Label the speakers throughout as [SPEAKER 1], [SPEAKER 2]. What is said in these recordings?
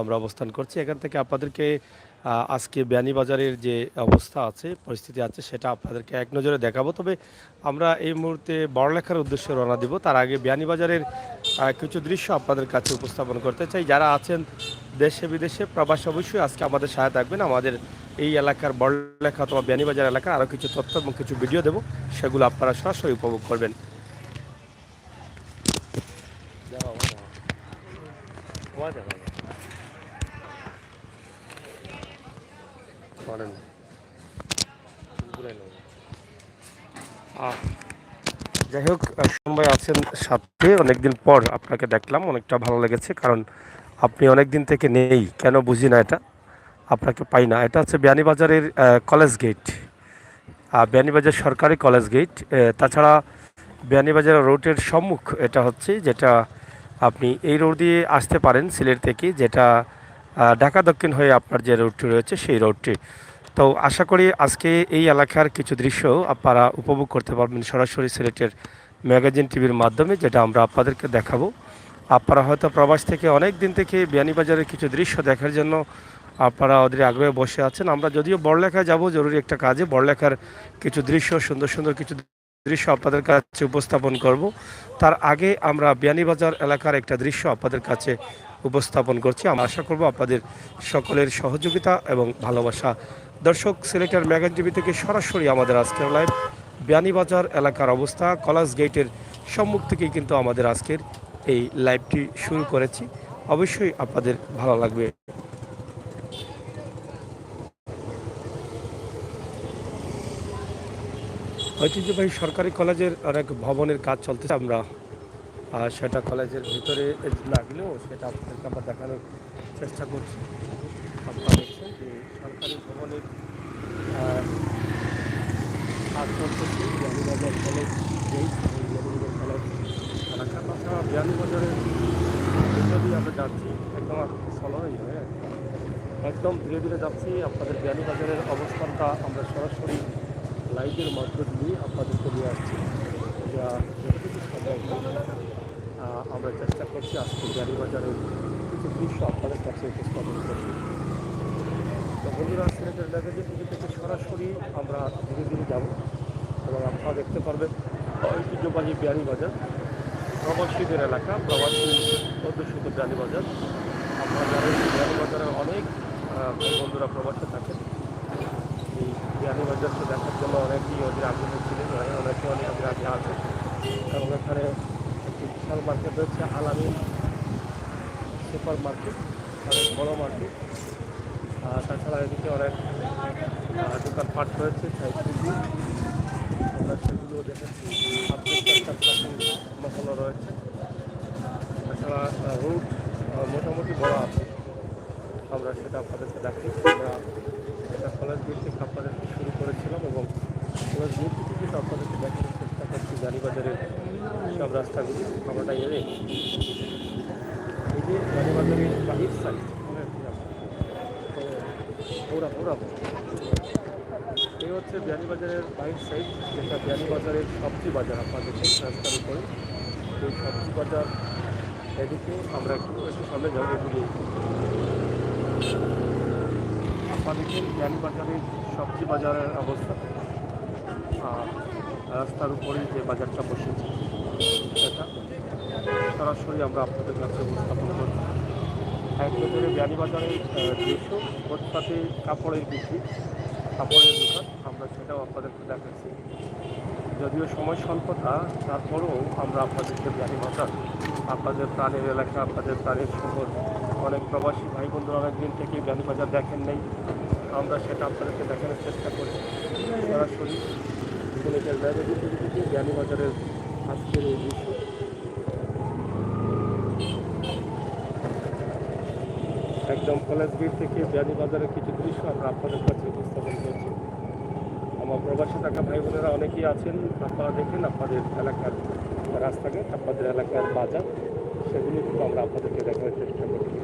[SPEAKER 1] আমরা অবস্থান করছি। এখান থেকে আপনাদেরকে আজকে বিয়ানীবাজারের যে অবস্থা আছে, পরিস্থিতি আছে সেটা আপনাদেরকে এক নজরে দেখাবো। তবে আমরা এই মুহূর্তে বড়লেখার উদ্দেশ্যে রওনা দিব। তার আগে বিয়ানীবাজারের কিছু দৃশ্য আপনাদের কাছে উপস্থাপন করতে চাই। যারা আছেন দেশে বিদেশে প্রবাসে অবশ্যই আজকে আমাদের সহায় থাকবেন। আমাদের এই এলাকার বড়লেখা অথবা বিয়ানীবাজার এলাকার আরও কিছু তথ্য এবং কিছু ভিডিও দেবো, সেগুলো আপনারা সরাসরি উপভোগ করবেন। যাই হোক, সময় আছেন সাথে, অনেকদিন পর আপনাকে দেখলাম, অনেকটা ভালো লেগেছে। কারণ আপনি অনেক দিন থেকে নেই, কেন বুঝি না, এটা আপনাকে পাই না। এটা হচ্ছে বিয়ানীবাজারের কলেজ গেট, বিয়ানীবাজার সরকারি কলেজ গেট। তাছাড়া বিয়ানীবাজার রোডের সম্মুখ এটা হচ্ছে, যেটা আপনি এই রোড দিয়ে আসতে পারেন সিলেট থেকে, যেটা ঢাকা দক্ষিণ হয়ে আপনার যে রোডটি রয়েছে সেই রোডটি। তো আশা করি আজকে এই এলাকার কিছু দৃশ্য আপনারা উপভোগ করতে পারবেন সরাসরি সিলেটের ম্যাগাজিন টিভির মাধ্যমে, যেটা আমরা আপনাদেরকে দেখাবো। আপনারা হয়তো প্রবাস থেকে অনেক দিন থেকে বিয়ানীবাজারের কিছু দৃশ্য দেখার জন্য আপনারা ওদের আগ্রহে বসে আছেন। আমরা যদিও বড়লেখায় যাব জরুরি একটা কাজে, বড়লেখার কিছু দৃশ্য, সুন্দর সুন্দর কিছু দৃশ্য আপনাদের কাছে উপস্থাপন করব। তার আগে আমরা বিয়ানীবাজার এলাকার একটা দৃশ্য আপনাদের কাছে উপস্থাপন করছি। আমরা আশা করব আপনাদের সকলের সহযোগিতা এবং ভালোবাসা। দর্শক, সিলেটের ম্যাগাজিন টিভি থেকে সরাসরি আমাদের আজকের লাইভ বিয়ানীবাজার এলাকার অবস্থা, কলেজ গেটের সম্মুখ থেকেই কিন্তু আমাদের আজকের এই লাইভটি শুরু করেছি। অবশ্যই আপনাদের ভালো লাগবে। ঐতিহ্যবাহী সরকারি কলেজের অনেক ভবনের কাজ চলতেছে। আমরা সেটা কলেজের ভিতরে লাগলেও সেটা আপনাদেরকে আমরা দেখানোর চেষ্টা করছি। আপনারা দেখছেন যে সরকারি ভবনের কাজ চলতেছে Beanibazar college gate, Beanibazar college এলাকা। তাছাড়া বিয়ানীবাজারের ভিতর দিয়ে আমরা যাচ্ছি, একদম সলই হয়ে একদম ধীরে ধীরে যাচ্ছি। আপনাদের বিয়ানীবাজারের অবস্থানটা আমরা সরাসরি লাইভের মধ্য দিয়ে আপনাদেরকে নিয়ে আসছি। যা যতটুকু সম্ভব আমরা চেষ্টা করছি আজকে বিয়ানীবাজারের কিছু দৃশ্য আপনাদের কাছে উপস্থাপন করছি। তো বন্ধুরা, সিলেটের ম্যাগাজিন টিভি থেকে সরাসরি আমরা ধীরে ধীরে যাব এবং আপনারা দেখতে পারবেন ঐতিহ্যবাহী বিয়ানীবাজার, প্রবাসীদের এলাকা, প্রবাসী অধ্যুষিত বিয়ানীবাজার। আপনারা জানেন বিয়ানীবাজারের অনেক ভাই বন্ধুরা প্রবাসে থাকেন। এই বিয়ানীবাজারকে দেখার জন্য অনেকেই ওদের আগ্রহ ছিলেন, অনেকে অনেক আগে আছে। এবং এখানে একটি বিশাল মার্কেট রয়েছে, আলামিন সুপার মার্কেট, অনেক বড় মার্কেট। তাছাড়া এদিকে অনেক দোকানপাট রয়েছে, সাইকেল আমরা সেগুলো দেখেছি। মহলও রয়েছে। তাছাড়া রুট মোটামুটি বড় আছে, আমরা সেটা আপনাদেরকে দেখাই। আমরা এটা কলেজ গেট থেকে আপনাদেরকে শুরু করেছিলাম এবং কলেজ গেট থেকে কিন্তু আপনাদেরকে দেখানোর চেষ্টা করছি বিয়ানীবাজারের সব রাস্তাগুলি। আমরা এলে এই যে বিয়ানীবাজারের বাহির সাইড পুরা এই হচ্ছে বিয়ানীবাজারের বাহির সাইড, যেটা বিয়ানীবাজারের সবজি বাজার। আপনাদের রাস্তার উপরে এই সবজি বাজার, এদিকে আমরা একটু সামনে যাবো। এদিকে আপনাদেরকে বিয়ানীবাজারের সবজি বাজারের অবস্থা, রাস্তার উপরেই যে বাজারটা বসেছে সেটা সরাসরি আমরা আপনাদের কাছে উপস্থাপন করছি। এক নজরে বিয়ানীবাজারের দৃশ্য, প্রত্যেকটি কাপড়ের বিক্রি, কাপড়ের দোকান, আমরা সেটাও আপনাদেরকে দেখাচ্ছি। যদিও সময় স্বল্পতা, তারপরেও আমরা আপনাদেরকে বিয়ানীবাজার, আপনাদের প্রাণের এলাকা, আপনাদের প্রাণের শহর, অনেক প্রবাসী ভাই বন্ধুরা অনেকদিন থেকে বিয়ানীবাজার দেখেন নেই, আমরা সেটা আপনাদেরকে দেখানোর চেষ্টা করি সরাসরি সিলেটের ম্যাগাজিন টিভি থেকে। বিয়ানীবাজারের আজকের এই দৃশ্য একদম কলেজ গেট থেকে বিয়ানীবাজারের কিছু দৃশ্য আমরা আপনাদের কাছে উপস্থাপন করছি। আমার প্রবাসী থাকা ভাই বোনেরা অনেকেই আছেন, আপনারা দেখেন আপনাদের এলাকার রাস্তাঘাট, আপনাদের এলাকার বাজার, সেগুলো কিন্তু আমরা আপনাদেরকে দেখানোর চেষ্টা করছি।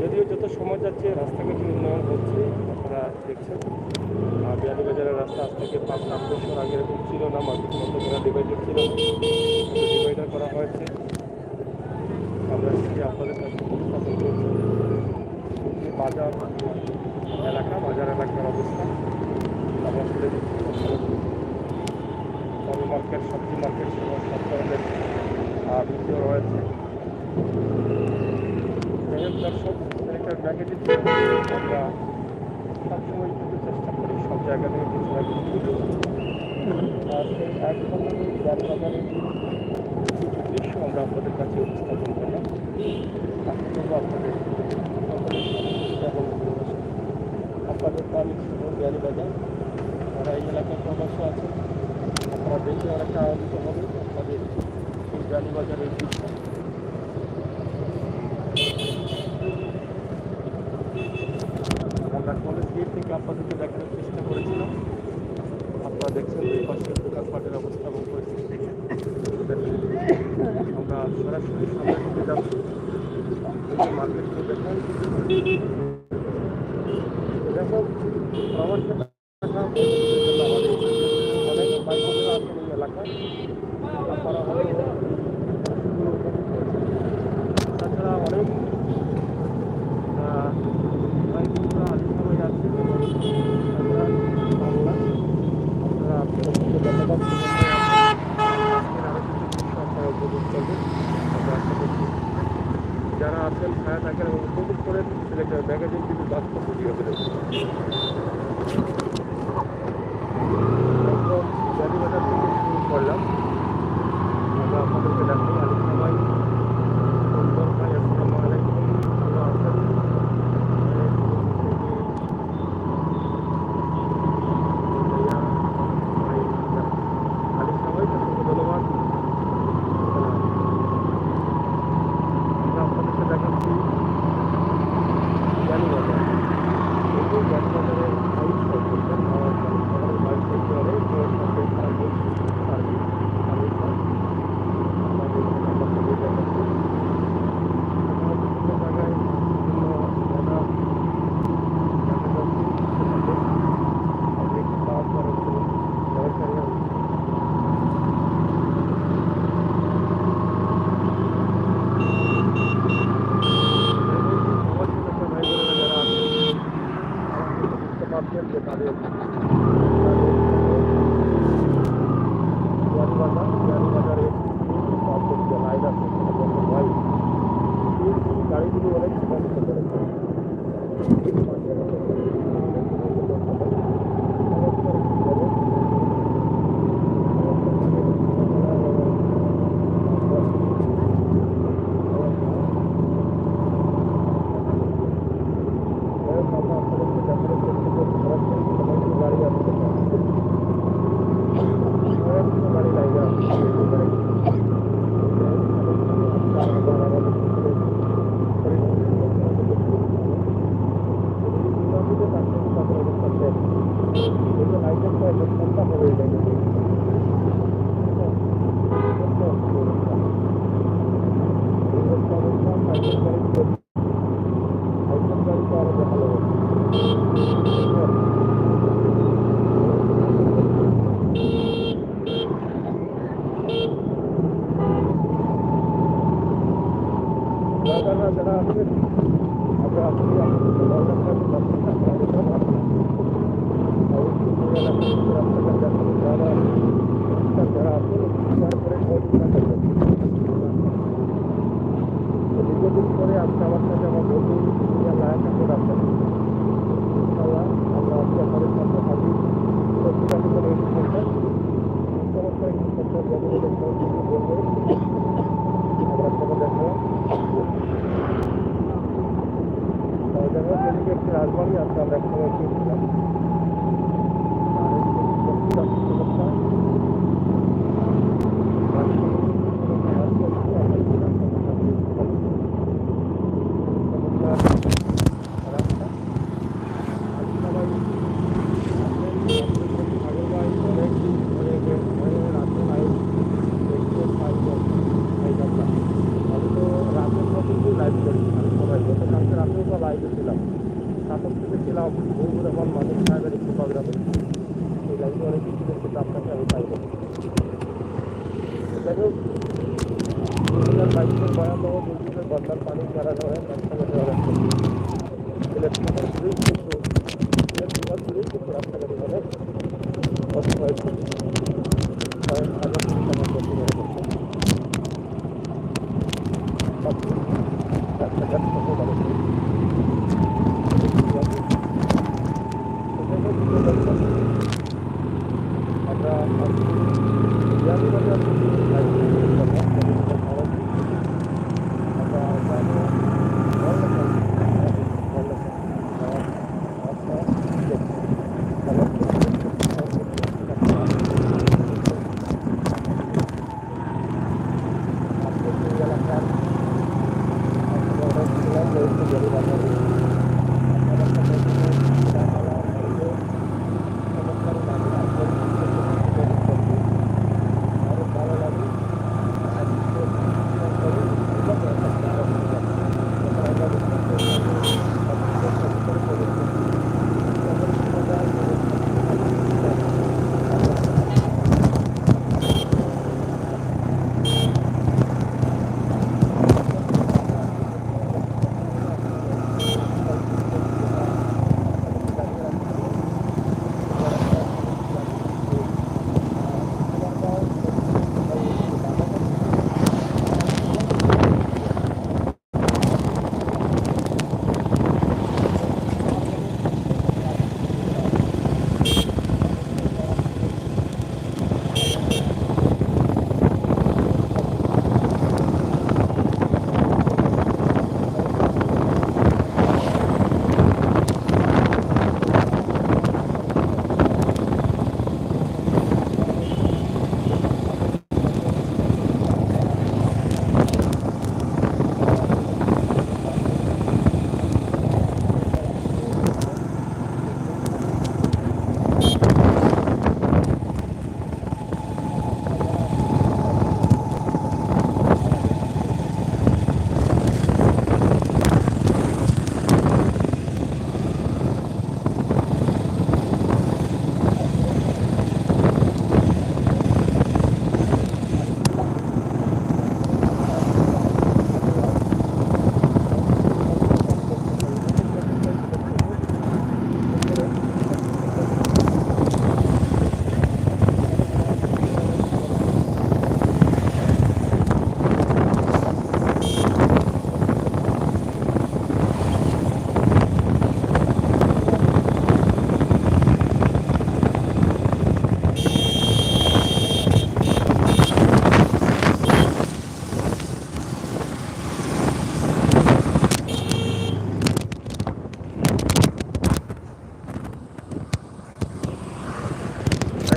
[SPEAKER 1] যদিও যত সময় যাচ্ছে রাস্তাঘাটের উন্নয়ন হচ্ছে, আপনারা দেখছেন বিয়ানীবাজারের রাস্তা আজ থেকে 5-7 বছর আগে এরকম ছিল না, মাঝে মধ্যে ডিভাইডার ছিল, ডিভাইডার করা হয়েছে। আমরা সেটি আপনাদের কাছে উপস্থাপন করছি। বাজার এলাকা, বাজার এলাকার অবস্থা আমরা তুলে দিচ্ছি। ফল মার্কেট, সবজি মার্কেট সহ সব ধরনের ভিডিও রয়েছে। দর্শক, একটা ম্যাগাজিন আমরা সবসময় কিন্তু চেষ্টা করি সব জায়গা থেকে কিছু না কিছু ভিডিও। সেই এক ধরনের বাজারের কিছু দৃশ্য আমরা আপনাদের কাছে উপস্থাপন করলাম। আশা করবো আপনাদের এবং আপনাদের পানি ছিল বিয়ানীবাজার, যারা এই এলাকার প্রবাস আছেন আপনারা দেখে অনেকটা আনন্দিত হবে আপনাদের এই বিয়ানীবাজারের দৃশ্য। আমরা কলেজ গেট থেকে আপনাদেরকে দেখানোর চেষ্টা করেছিলাম। আপনারা দেখছেন দুই পাশের দোকানপাটের অবস্থা এবং পরিস্থিতি দেখে আমরা সরাসরি সামনে ঢুকে যাচ্ছি। মার্কেটগুলো দেখেন, দেখুন প্রবাসের অনেক বাইকগুলো আছেন এই এলাকায়, আপনারা হয়তো তাছাড়া অনেক বাইকগুলো আগে সবাই আছে বাংলা। আপনারা আপনাদের ধন্যবাদ আরও কিছু দৃশ্য আপনারা উপভোগ করবেন। আমরা আশা করছি যারা আছেন ছায়া থাকেন এবং উপভোগ করেন সিলেটের ম্যাগাজিন কিন্তু বাস্তব ভিডিও করে একদম বিয়ানীবাজার থেকে শুরু করলাম। আমরা আপনাদেরকে দেখাই আলী সবাই সুন্দর ভাই, আসসালামু আলাইকুম। ভালো আছেন? আলী সবাই ধন্যবাদ। আমরা আপনাদেরকে দেখাচ্ছি বিয়ানীবাজার। এই যে বিয়ানীবাজারের বাইক সাইকেল শহরের বাইক সাইকেলে সার্ভিস যে তাদের বিয়ানীবাজারে যে লাইন আছে গাড়িগুলো অনেক সমস্যা করেছে। যারা আছেন আমরা আসলে যারা আছেন তারপরে দীর্ঘদিন পরে আজকে আমার সাথে আমার বন্ধু লায়ক আছেন আছেন। ইনশাআল্লাহ আমরা আজকে আপনাদের সাথে হাজির আমরা সবাই দেখালাম। একটি রাজবাড়ি আছে, আমরা একসময় গিয়েছিলাম। নাটক থেকে ছিলাম বহু রকম মানুষ সাহেবের একটি প্রোগ্রামে, এই লাইনে অনেক কিছু কিন্তু আপনাকে আমি পাইব। যাই হোক, 2022-এর ভয়াবহ দুর্যোগের বন্যার পানি ছাড়ানো হয় সিলেট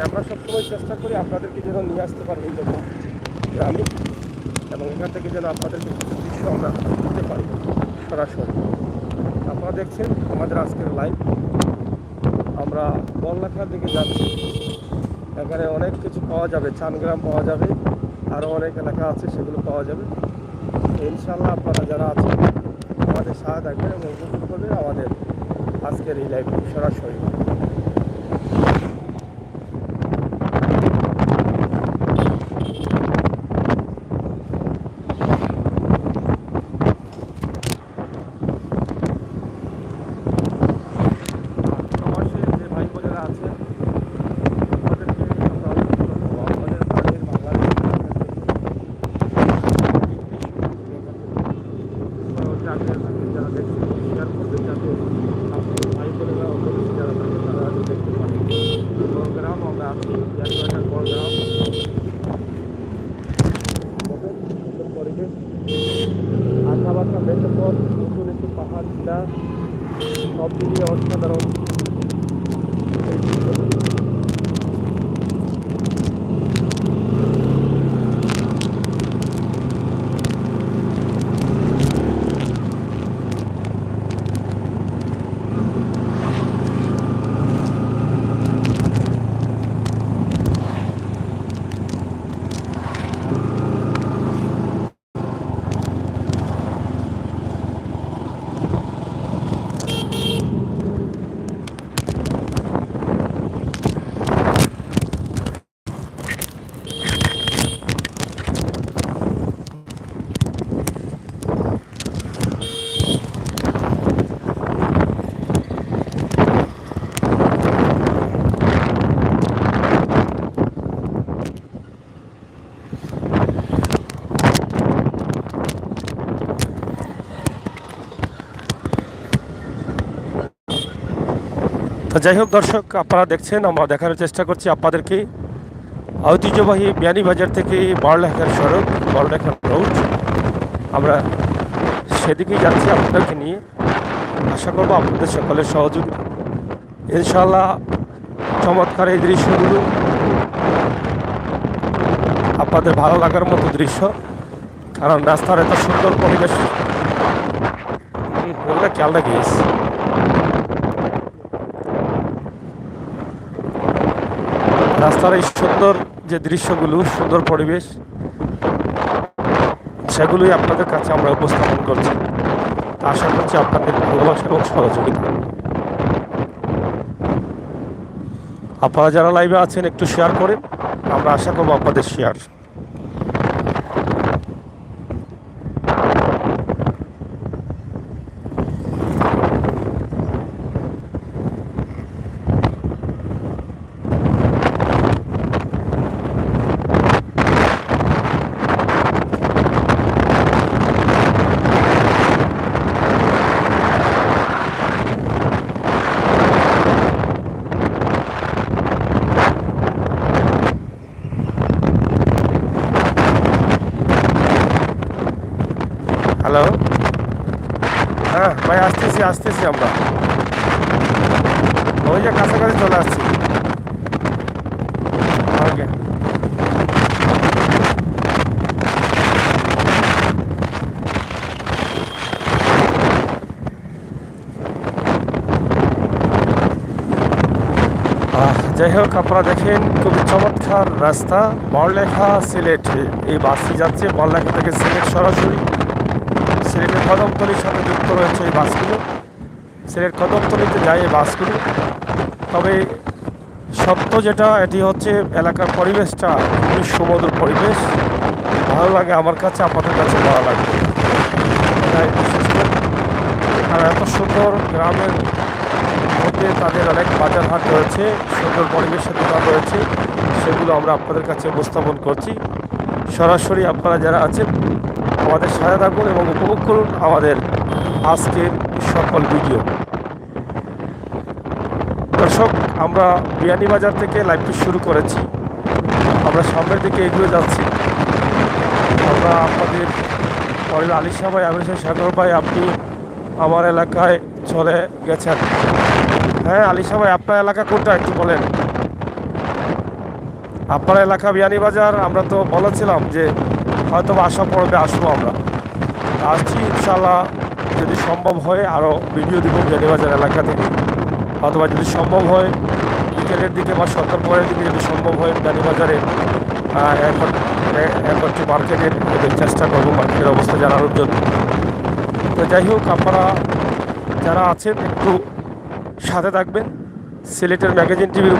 [SPEAKER 1] আমরা সবসময় চেষ্টা করি আপনাদেরকে যেন নিয়ে আসতে পারি এইরকম গ্রামে, এবং এখান থেকে যেন আপনাদেরকে কিছু দৃশ্য আমরা দিতে পারি সরাসরি। আপনারা দেখছেন আমাদের আজকের লাইভ। আমরা বড়লেখার দিকে যাচ্ছি। এখানে অনেক কিছু পাওয়া যাবে, চানগ্রাম পাওয়া যাবে, আরও অনেক এলাকা আছে, সেগুলো পাওয়া যাবে। ইনশাআল্লাহ আপনারা যারা আছেন আমাদের সাথে থাকবেন এবং উপভোগ করবেন আমাদের আজকের এই লাইভ সরাসরি। আঁকাবাঁকা মেঠোপথ, উঁচু নিচু পাহাড়, টিলা, সব মিলিয়ে অসাধারণ এই দৃশ্যগুলো। তো যাই হোক দর্শক, আপনারা দেখছেন, আমরা দেখানোর চেষ্টা করছি আপনাদেরকে ঐতিহ্যবাহী বিয়ানীবাজার থেকে বড়লেখার সড়ক, বড়লেখার রোড। আমরা সেদিকেই যাচ্ছি আপনাদেরকে নিয়ে। আশা করবো আপনাদের সকলের সহযোগিতা। ইনশাআল্লাহ চমৎকার এই দৃশ্যগুলো আপনাদের ভালো লাগার মতো দৃশ্য, কারণ রাস্তার এত সুন্দর পরিবেশ। খেয়াল রাখিস। রাস্তার এই সুন্দর যে দৃশ্যগুলো, সুন্দর পরিবেশ, সেগুলোই আপনাদের কাছে আমরা উপস্থাপন করছি। আশা করছি আপনাদের ভালোবাসা এবং সহযোগিতা। আপনারা যারা লাইভে আছেন একটু শেয়ার করেন, আমরা আশা করবো আপনাদের শেয়ার। হ্যালো, হ্যাঁ ভাই, আসতেছি আমরা ওই যে কাছাকাছি চলে আসছি। ওকে, যাই হোক, আপনারা দেখেন খুবই চমৎকার রাস্তা, বড়লেখা সিলেট। এই বাসটি যাচ্ছে বড়লেখা থেকে সিলেট সরাসরি। সিলেটের কদমতলির সাথে যুক্ত রয়েছে এই বাসগুলো। সিলেট কদমতলিতে যায় এই বাসগুলো। তবে সত্য যেটা, এটি হচ্ছে এলাকার পরিবেশটা খুবই সুমধুর পরিবেশ, ভালো লাগে আমার কাছে, আপনাদের কাছে ভালো লাগে। তাই বিশেষ করে আর এত সুন্দর গ্রামের মধ্যে তাদের অনেক বাজার হাট রয়েছে, সুন্দর পরিবেশের দোকান রয়েছে, সেগুলো আমরা আপনাদের কাছে উপস্থাপন করছি সরাসরি। আপনারা যারা আছেন আমাদের সাথে থাকুন এবং উপভোগ করুন আমাদের আজকের সকল ভিডিও। দর্শক, আমরা বিয়ানীবাজার থেকে লাইভটি শুরু করেছি, আমরা সামনের দিকে এগিয়ে যাচ্ছি। আমরা আপনাদের পরে আলিশা ভাই, আমির সাগর ভাই, আপনি আমার এলাকায় চলে গেছেন। হ্যাঁ আলিশা ভাই, আপনার এলাকা কোনটা একটু বলেন। আপনার এলাকা বিয়ানীবাজার আমরা তো বলেছিলাম যে হয়তো আসা পড়বে, আসবো আমরা, আসছি ইনশাল্লাহ। যদি সম্ভব হয় আরও ভিডিও দিব বিয়ানীবাজার এলাকা থেকে, অথবা যদি সম্ভব হয় বিকেলের দিকে বা সন্ধ্যার পরের দিকে যদি সম্ভব হয় বিয়ানীবাজারে একটি মার্কেটের চেষ্টা করবো, মার্কেটের অবস্থা জানানোর জন্য। তো যাই হোক, আপনারা যারা আছেন একটু সাথে থাকবেন, সিলেটের ম্যাগাজিন টিভির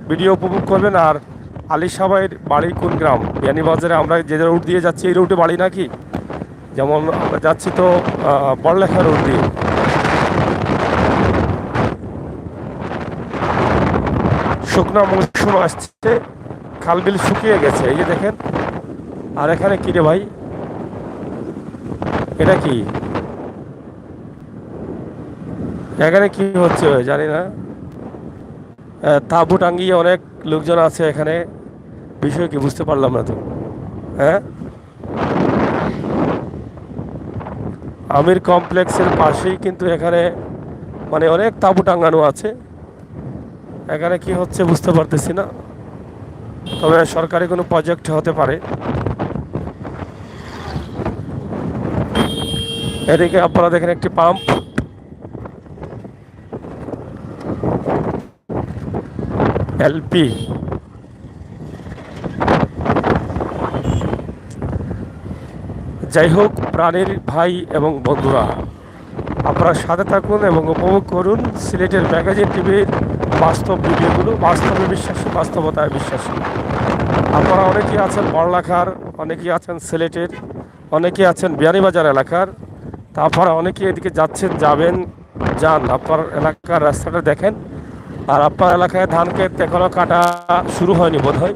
[SPEAKER 1] ভিডিও উপভোগ করবেন। আর আলী সাবাইয়ের বাড়ি কোন গ্রাম? বিয়ানীবাজারে আমরা যে রুট দিয়ে যাচ্ছি এই রুটে বাড়ি নাকি? যেমন আমরা যাচ্ছি তো বড়লেখা রুট দিয়ে। শুকনো মৌসুম আসছে, খালবিল শুকিয়ে গেছে, এই যে দেখেন। আর এখানে কি রে ভাই, এটা কি? এখানে কি হচ্ছে জানি না। তাঁবু টাঙ্গিয়ে অনেক লোকজন আছে এখানে, বিষয় কি বুঝতে পারলাম না তো। হ্যাঁ, আমির কমপ্লেক্সের পাশেই কিন্তু এখানে মানে অনেক তাঁবু টাঙ্গানো আছে। এখানে কি হচ্ছে বুঝতে পারতেছি না, তবে সরকারি কোনো প্রজেক্ট হতে পারে। এদিকে আপনারা দেখেন একটি পাম্প, এলপি। যাই হোক, প্রাণীর ভাই এবং বন্ধুরা, আপনারা সাথে থাকুন এবং উপভোগ করুন সিলেটের ম্যাগাজিন টিভির বাস্তব ভিডিওগুলো। বাস্তবে বিশ্বাসী, বাস্তবতায় বিশ্বাসী। আপনারা অনেকেই আছেন বড়লেখার, অনেকেই আছেন সিলেটের, অনেকেই আছেন বিয়ানীবাজার এলাকার। তা আপনারা অনেকেই এদিকে যাচ্ছেন, যাবেন, যান। আপনার এলাকার রাস্তাটা দেখেন। আর আপনার এলাকায় ধান ক্ষেত এখনও কাটা শুরু হয়নি বোধ হয়,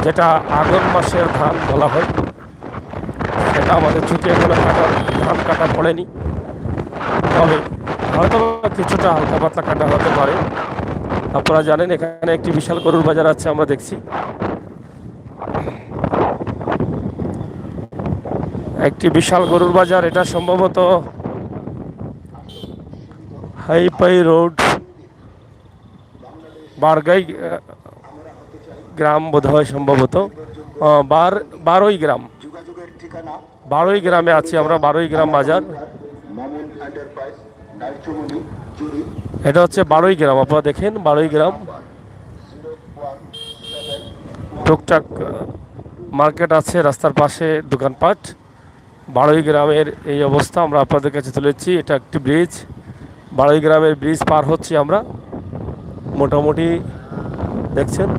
[SPEAKER 1] যেটা আগস্ট মাসের ধান বলা হয়, সেটা আমাদের ছুটি এখনো ধান কাটা পড়েনি। তবে হয়তো কিছুটা হালকা পাতলা কাটা হতে পারে। আপনারা জানেন এখানে একটি বিশাল গরুর বাজার আছে, আমরা দেখছি একটি বিশাল গরুর বাজার। এটা সম্ভবত হাইপাই রোড, বারগাই গ্রাম বোধ হয়, সম্ভবত বারোই গ্রাম। বারোই গ্রামে আছি আমরা, বারোই গ্রাম বাজার। এটা হচ্ছে বারোই গ্রাম, আপনারা দেখেন বারোই গ্রাম। টুকটাক মার্কেট আছে, রাস্তার পাশে দোকানপাট। বারোই গ্রামের এই অবস্থা আমরা আপনাদের কাছে তুলেছি। এটা একটি ব্রিজ, বারোই গ্রামের ব্রিজ পার হচ্ছি আমরা। মোটামুটি দেখছেন,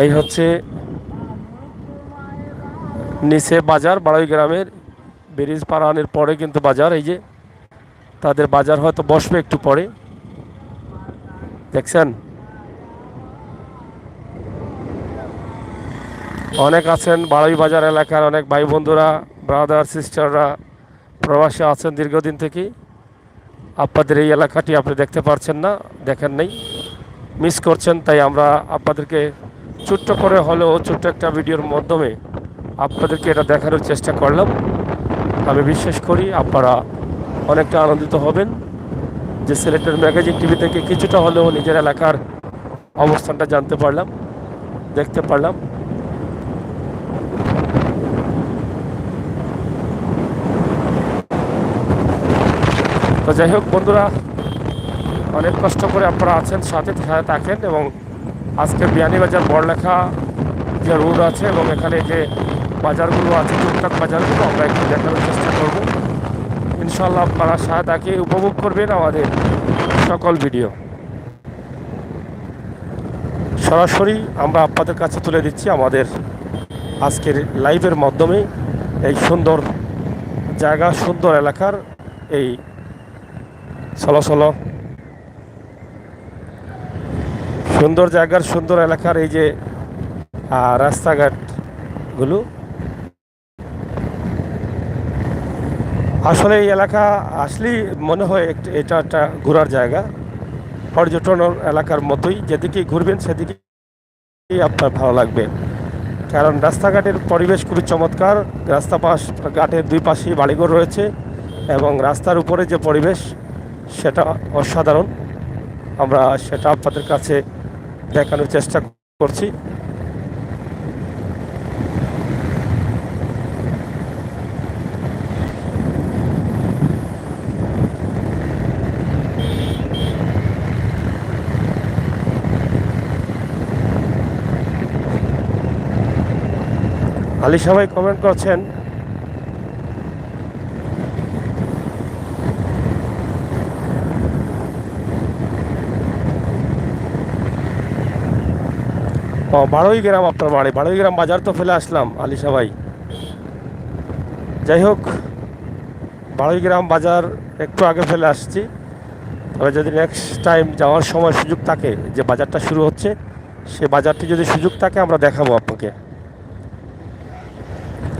[SPEAKER 1] এই হচ্ছে নিচে বাজার বারোই গ্রামের। ব্রিজ পারানোর পরে কিন্তু বাজার, এই যে তাদের বাজার হয়তো বসবে একটু পরে, দেখছেন। অনেক আছেন বারোই বাজার এলাকার অনেক ভাই বন্ধুরা, ব্রাদার সিস্টাররা প্রবাসে আছেন দীর্ঘদিন থেকেই। আপনাদের এই এলাকাটি আপনি দেখতে পারছেন না, দেখেন নাই, মিস করছেন। তাই আমরা আপনাদেরকে ছোট্ট করে হলেও ছোট্ট একটা ভিডিওর মাধ্যমে আপনাদেরকে এটা দেখানোর চেষ্টা করলাম। আমি বিশ্বাস করি আপনারা অনেকটা আনন্দিত হবেন যে সিলেটের ম্যাগাজিন টিভি থেকে কিছুটা হলেও নিজের এলাকার অবস্থানটা জানতে পারলাম, দেখতে পারলাম। তো যাই হোক বন্ধুরা, অনেক কষ্ট করে আপনারা আছেন, সাথে থাকেন। এবং আজকে বিয়ানীবাজার বড়লেখা যে রোড আছে এবং এখানে যে বাজারগুলো আছে, টুকটাক বাজারগুলো আমরা একটু দেখানোর চেষ্টা করব। ইনশাল্লাহ আপনারা সাথে থাকে উপভোগ করবেন আমাদের সকল ভিডিও। সরাসরি আমরা আপনাদের কাছে তুলে দিচ্ছি আমাদের আজকের লাইভের মাধ্যমে এই সুন্দর জায়গা, সুন্দর এলাকার এই সুন্দর জায়গার, সুন্দর এলাকার এই যে রাস্তাঘাটগুলো। আসলে এই এলাকা আসলেই মনে হয় এটা একটা ঘোরার জায়গা, পর্যটন এলাকার মতোই। যেদিকেই ঘুরবেন সেদিকেই আপনার ভালো লাগবে, কারণ রাস্তাঘাটের পরিবেশ খুবই চমৎকার। ঘাটের দুই পাশেই বাড়িঘর রয়েছে এবং রাস্তার উপরে যে পরিবেশ সেটা অসাধারণ। আমরা সেটা আপনাদের কাছে দেখানোর চেষ্টা করছি। আলী সবাই কমেন্ট করছেন। ও, বারোই গ্রাম আপনার বাড়ি? বারোই গ্রাম বাজার তো ফেলে আসলাম আলী সবাই। যাই হোক, বারোই গ্রাম বাজার একটু আগে ফেলে আসছি। তবে যদি নেক্সট টাইম যাওয়ার সময় সুযোগ থাকে, যে বাজারটা শুরু হচ্ছে সে বাজারটি যদি সুযোগ থাকে আমরা দেখাবো আপনাকে।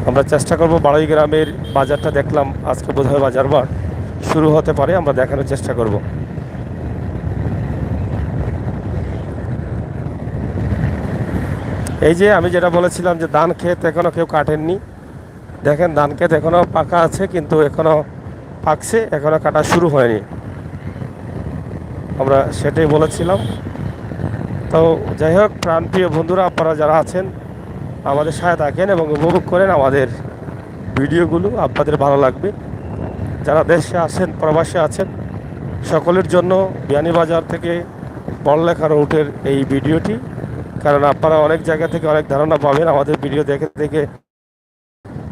[SPEAKER 1] আমরা চেষ্টা করব বারোই গ্রামের বাজারটা, দেখলাম আজকে বোধহয় বাজার বার শুরু হতে পারে, আমরা দেখানোর চেষ্টা করব। এই যে আমি যেটা বলেছিলাম যে ধান ক্ষেত এখনও কেউ কাটেননি, দেখেন ধান ক্ষেত এখনও পাকা আছে, কিন্তু এখনও পাকছে, এখনও কাটা শুরু হয়নি। আমরা সেটাই বলেছিলাম। তো যাই হোক, প্রাণপ্রিয় বন্ধুরা, আপনারা যারা আছেন আমাদের সাথে থাকেন এবং উপভোগ করেন আমাদের ভিডিওগুলো, আপনাদের ভালো লাগবে। যারা দেশে আছেন, প্রবাসে আছেন, সকলের জন্য বিয়ানীবাজার থেকে পড়লেখা রুটের এই ভিডিওটি। কারণ আপনারা অনেক জায়গা থেকে অনেক ধারণা পাবেন আমাদের ভিডিও দেখে দেখে,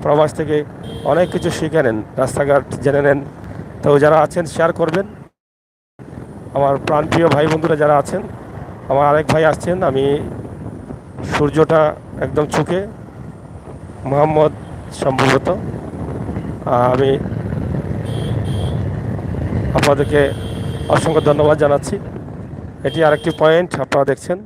[SPEAKER 1] প্রবাস থেকে অনেক কিছু শিখে নেন, রাস্তাঘাট জেনে নেন। তো যারা আছেন শেয়ার করবেন। আমার প্রাণপ্রিয় ভাই বন্ধুরা যারা আছেন, আমার আরেক ভাই আসছেন, আমি সূর্যটা একদম চুকে, মোহাম্মদ সম্ভবত। আমি আপনাদেরকে অসংখ্য ধন্যবাদ জানাচ্ছি। এটি আরেকটি পয়েন্ট আপনারা দেখছেন।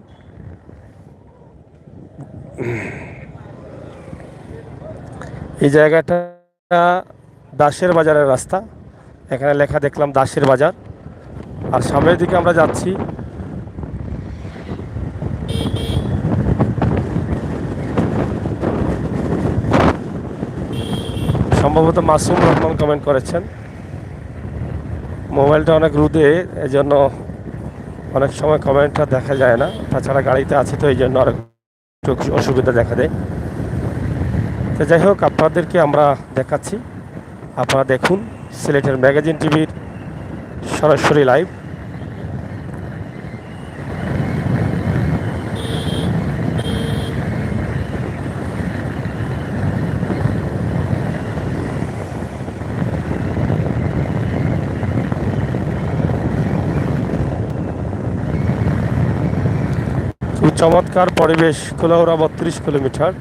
[SPEAKER 1] এই জায়গাটা দাসের বাজারের রাস্তা, এখানে লেখা দেখলাম দাসের বাজার। আর সামনের দিকে আমরা যাচ্ছি, সম্ভবত মাসুম রহমান কমেন্ট করেছেন। মোবাইলটা অনেক রোদে, এজন্য অনেক সময় কমেন্টটা দেখা যায় না। তাছাড়া গাড়িতে আছি তো এই জন্য অনেক অসুবিধা দেখা দেয়। তো যাই হোক, আপনাদেরকে আমরা দেখাচ্ছি, আপনারা দেখুন সিলেটের ম্যাগাজিন টিভির সরাসরি লাইভ। চমৎকার পরিবেশ, কুলাউড়া 32 কিলোমিটার।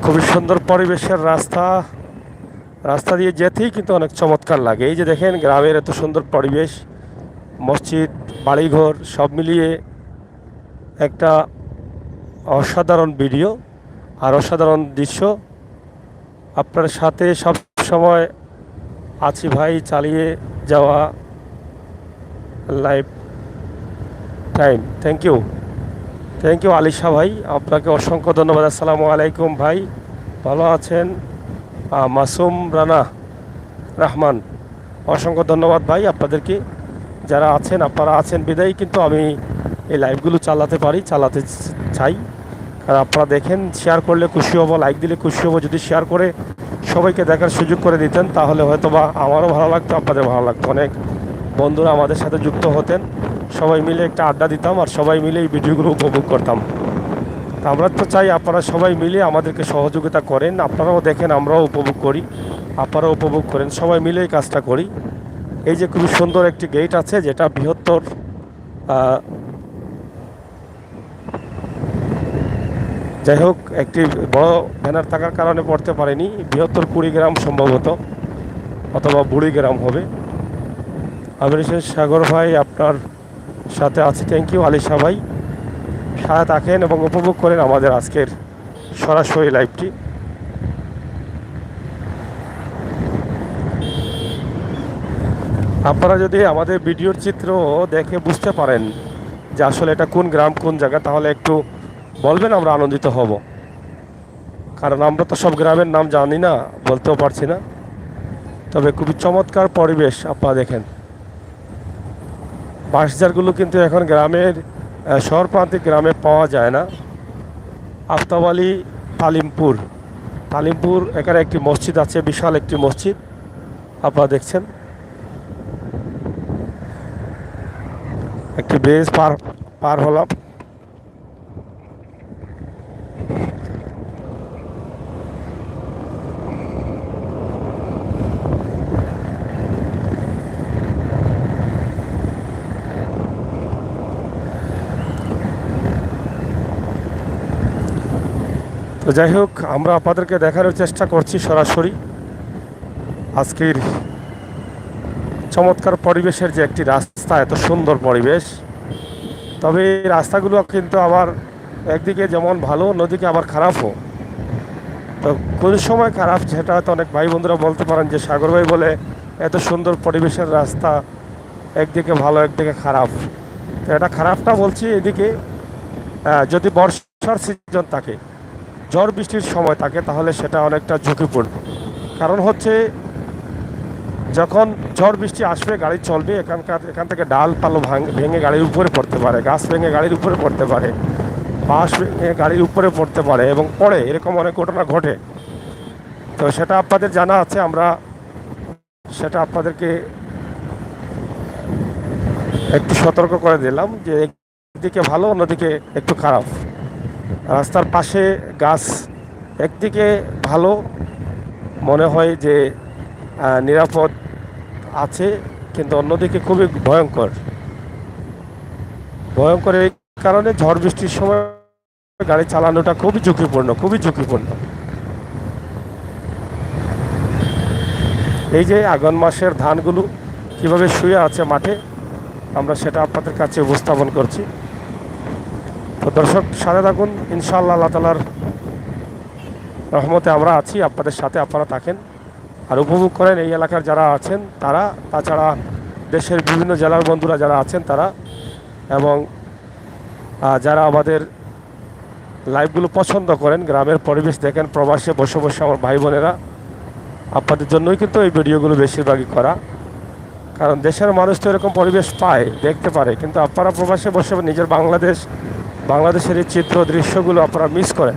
[SPEAKER 1] খুবই সুন্দর পরিবেশের রাস্তা, রাস্তা দিয়ে যেতেই কিন্তু অনেক চমৎকার লাগে। এই যে দেখেন গ্রামের এত সুন্দর পরিবেশ, মসজিদ, বাড়িঘর সব মিলিয়ে একটা অসাধারণ ভিডিও আর অসাধারণ দৃশ্য। আপনার সাথে সব সময় আছি ভাই, চালিয়ে যাওয়া life time. Thank you Alisha ভাই, আপনাকে অসংখ্য ধন্যবাদ। আসসালামু আলাইকুম ভাই, ভালো আছেন? মাসুম রানা রহমান, অসংখ্য ধন্যবাদ ভাই আপনাদেরকে। যারা আছেন, আপনারা আছেন বিদায়ী কিন্তু আমি এই লাইভগুলো চালাতে চাই। কারণ আপনারা দেখেন, শেয়ার করলে খুশি হব, লাইক দিলে খুশি হব। যদি শেয়ার করে সবাইকে দেখার সুযোগ করে দিতেন তাহলে হয়তো বা আমারও ভালো লাগতো, আপনাদের ভালো লাগতো। অনেক বন্ধুরা আমাদের সাথে যুক্ত হতেন, সবাই মিলে একটা আড্ডা দিতাম আর সবাই মিলে এই ভিডিওগুলো উপভোগ করতাম। তা আমরা তো চাই আপনারা সবাই মিলে আমাদেরকে সহযোগিতা করেন, আপনারাও দেখেন, আমরাও উপভোগ করি, আপনারাও উপভোগ করেন, সবাই মিলে এই কাজটা করি। এই যে খুবই সুন্দর একটি গেট আছে, যেটা বৃহত্তর যাই হোক, একটি বড় ব্যানার থাকার কারণে পড়তে পারেনি, বৃহত্তর কুড়িগ্রাম সম্ভবত, অথবা বুড়িগ্রাম হবে। আমি সাগর ভাই আপনার সাথে আছি, থ্যাংক ইউ আলিশা ভাই। সাথে থাকেন এবং উপভোগ করেন আমাদের আজকের সরাসরি লাইভটি। আপনারা যদি আমাদের ভিডিওর চিত্র দেখে বুঝতে পারেন যে আসলে এটা কোন গ্রাম কোন জায়গা, তাহলে একটু বলবেন, আমরা আনন্দিত হব। কারণ আমরা তো সব গ্রামের নাম জানি না, বলতেও পারছি না। তবে খুবই চমৎকার পরিবেশ, আপনারা দেখেন। বাঁশঝাড়গুলো কিন্তু এখন গ্রামের শহর প্রান্তিক গ্রামে পাওয়া যায় না। আফতাব আলী তালিমপুর, তালিমপুর এখানে একটি মসজিদ আছে, বিশাল একটি মসজিদ আপনারা দেখছেন। একটি ব্রিজ পার পার হলাম। তো যাই হোক, আমরা আপনাদেরকে দেখানোর চেষ্টা করছি সরাসরি আজকের চমৎকার পরিবেশের যে একটি রাস্তা, এত সুন্দর পরিবেশ। তবে এই রাস্তাগুলো কিন্তু আবার একদিকে যেমন ভালো, অন্যদিকে আবার খারাপও। তো কোন সময় খারাপ সেটা হয়তো অনেক ভাই বন্ধুরা বলতে পারেন যে সাগর ভাই বলে এত সুন্দর পরিবেশের রাস্তা একদিকে ভালো একদিকে খারাপ। তো এটা খারাপটা বলছি এদিকে, যদি বর্ষার সিজন থাকে, ঝড় বৃষ্টির সময় থাকে, তাহলে সেটা অনেকটা ঝুঁকিপূর্ণ। কারণ হচ্ছে যখন ঝড় বৃষ্টি আসবে গাড়ি চলবে, এখান থেকে ডাল পালো ভেঙে গাড়ির উপরে পড়তে পারে, গাছ ভেঙে গাড়ির উপরে পড়তে পারে, বাঁশ ভেঙে গাড়ির উপরে পড়তে পারে এবং পড়ে, এরকম অনেক ঘটনা ঘটে। তো সেটা আপনাদের জানা আছে, আমরা সেটা আপনাদেরকে একটু সতর্ক করে দিলাম যে একদিকে ভালো অন্যদিকে একটু খারাপ। রাস্তার পাশে গাছ একদিকে ভালো মনে হয় যে নিরাপদ আছে, কিন্তু অন্যদিকে খুবই ভয়ঙ্কর। ভয়ঙ্কর এই কারণে ঝড় বৃষ্টির সময় গাড়ি চালানোটা খুবই ঝুঁকিপূর্ণ, খুবই ঝুঁকিপূর্ণ। এই যে আগামী মাসের ধানগুলো কিভাবে শুয়ে আছে মাঠে, আমরা সেটা আপনাদের কাছে উপস্থাপন করছি। তো দর্শক সাথে থাকুন, ইনশাআল্লাহ আল্লাহ তাআলার রহমতে আমরা আছি, আপনাদের সাথে আপনারা থাকেন আর উপভোগ করেন এই এলাকার যারা আছেন তারা, তাছাড়া দেশের বিভিন্ন জেলার বন্ধুরা যারা আছেন তারা, এবং যারা আমাদের লাইভগুলো পছন্দ করেন, গ্রামের পরিবেশ দেখেন, প্রবাসে বসে বসে আমার ভাই বোনেরা, আপনাদের জন্যই কিন্তু এই ভিডিওগুলো বেশিরভাগই করা। কারণ দেশের মানুষ তো এরকম পরিবেশ পায়, দেখতে পারে, কিন্তু আপনারা প্রবাসে বসে নিজের বাংলাদেশের এই চিত্র দৃশ্যগুলো আপনারা মিস করেন।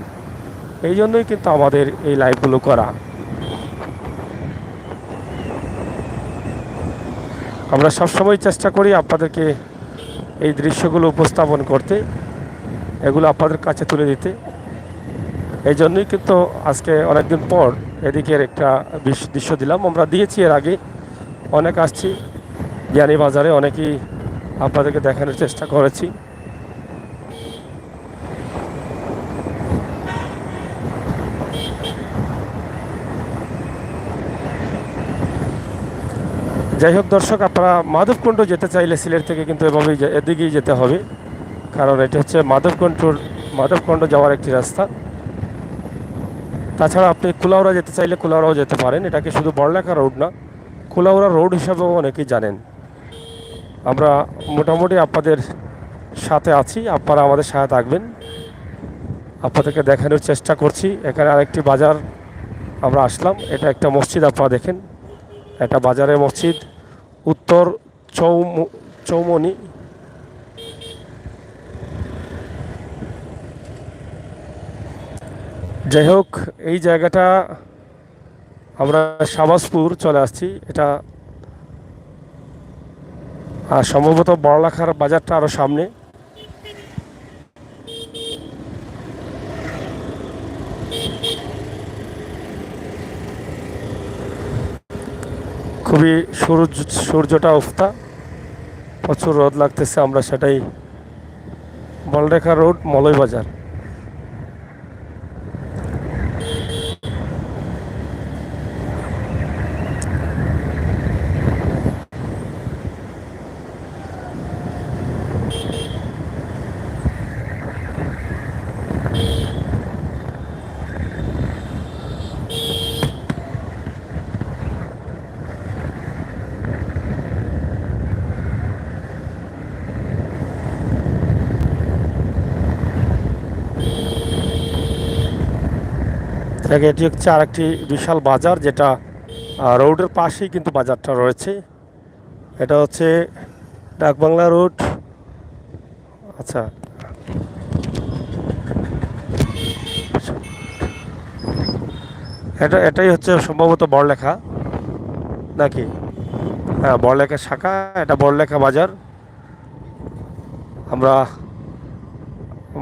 [SPEAKER 1] এই জন্যই কিন্তু আমাদের এই লাইভগুলো করা। আমরা সবসময় চেষ্টা করি আপনাদেরকে এই দৃশ্যগুলো উপস্থাপন করতে, এগুলো আপনাদের কাছে তুলে দিতে। এই জন্যই কিন্তু আজকে অনেকদিন পর এদিকের একটা দৃশ্য দিলাম। আমরা দিয়েছি এর আগে, অনেক আসছি বিয়ানীবাজারে, অনেকেই আপনাদেরকে দেখানোর চেষ্টা করেছি। যাই হোক দর্শক, আপনারা মাধবকুণ্ড যেতে চাইলে সিলেট থেকে কিন্তু এভাবেই এদিকেই যেতে হবে, কারণ এটা হচ্ছে মাধবকুণ্ড যাওয়ার একটি রাস্তা। তাছাড়া আপনি কুলাউড়া যেতে চাইলে কুলাউড়াও যেতে পারেন, এটাকে শুধু বড়লেখা রোড না, কুলাউড়া রোড হিসাবেও অনেকেই জানেন। আমরা মোটামুটি আপনাদের সাথে আছি, আপনারা আমাদের সাথে থাকবেন, আপনাদেরকে দেখানোর চেষ্টা করছি। এখানে আরেকটি বাজার আমরা আসলাম, এটা একটা মসজিদ, আপনারা দেখেন, একটা বাজারের মসজিদ, উত্তর চৌমনি। যাই হোক, এই জায়গাটা আমরা শাহবাজপুর চলে আসছি, এটা সম্ভবত বড়লেখার বাজারটা আরও সামনে। খুবই সূর্যটা উফতা, প্রচুর রোদ লাগতেছে, আমরা সেটাই, বড়লেখা রোড, মলয় বাজার। দেখে এটি হচ্ছে আরেকটি বিশাল বাজার, যেটা রোডের পাশেই কিন্তু বাজারটা রয়েছে। এটা হচ্ছে ডাকবাংলা রোড। আচ্ছা, এটাই হচ্ছে সম্ভবত বড়লেখা নাকি? হ্যাঁ, বড়লেখা শাখা, এটা বড়লেখা বাজার। আমরা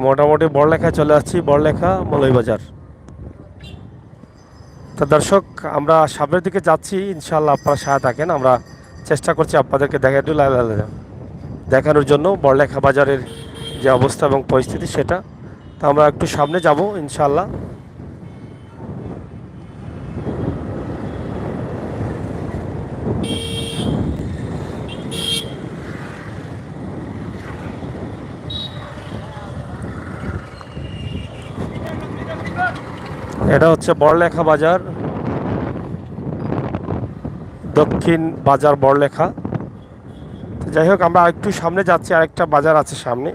[SPEAKER 1] মোটামুটি বড়লেখায় চলে আসছি, বড়লেখা মৌলভীবাজার। তো দর্শক, আমরা সামনের দিকে যাচ্ছি, ইনশাল্লাহ আপনারা সাথে থাকেন। আমরা চেষ্টা করছি আপনাদেরকে দেখানোর জন্য বড়লেখা বাজারের যে অবস্থা এবং পরিস্থিতি সেটা। তো আমরা একটু সামনে যাব ইনশাল্লাহ। এটা হচ্ছে বড়লেখা বাজার, দক্ষিণ বাজার বড়লেখা। যাই হোক, আমরা একটু সামনে যাচ্ছি, আরেকটা বাজার আছে সামনে।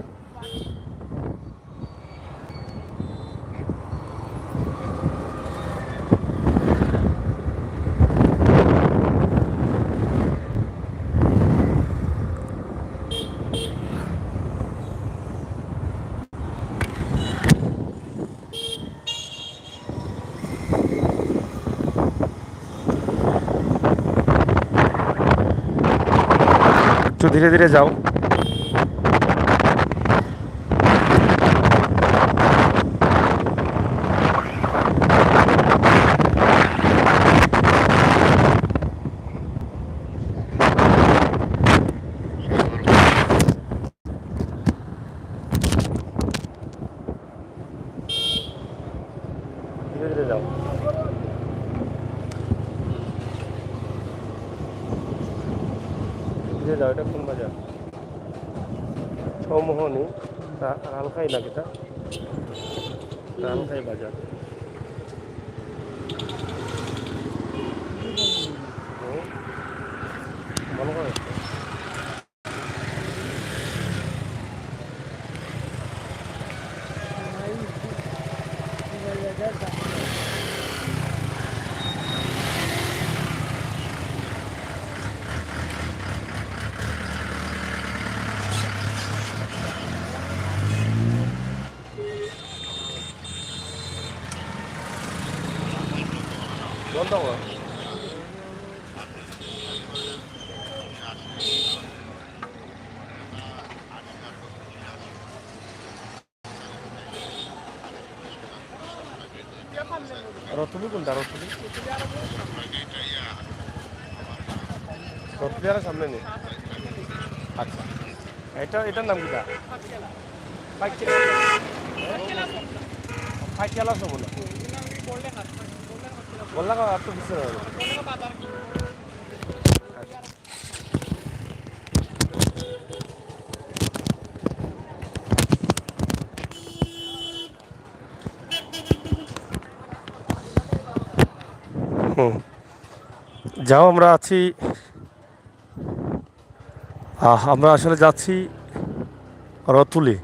[SPEAKER 1] একটু ধীরে ধীরে যাও। ধীরে ধীরে যাও। ধীরে যাও। এটা কোন বাজার? চৌমোহনী, রালখাই না? এটা রালখাই বাজার। ভালো করে বন্ধ কর। রতুলি কোনটা? রতুলি রতুলি আর সামনে নেই। আচ্ছা, এটার নাম কিটা? ফাইকেলা সব না বললাম, আর তো কিছু যাও। আমরা আছি, আমরা আসলে যাচ্ছি রতুলি।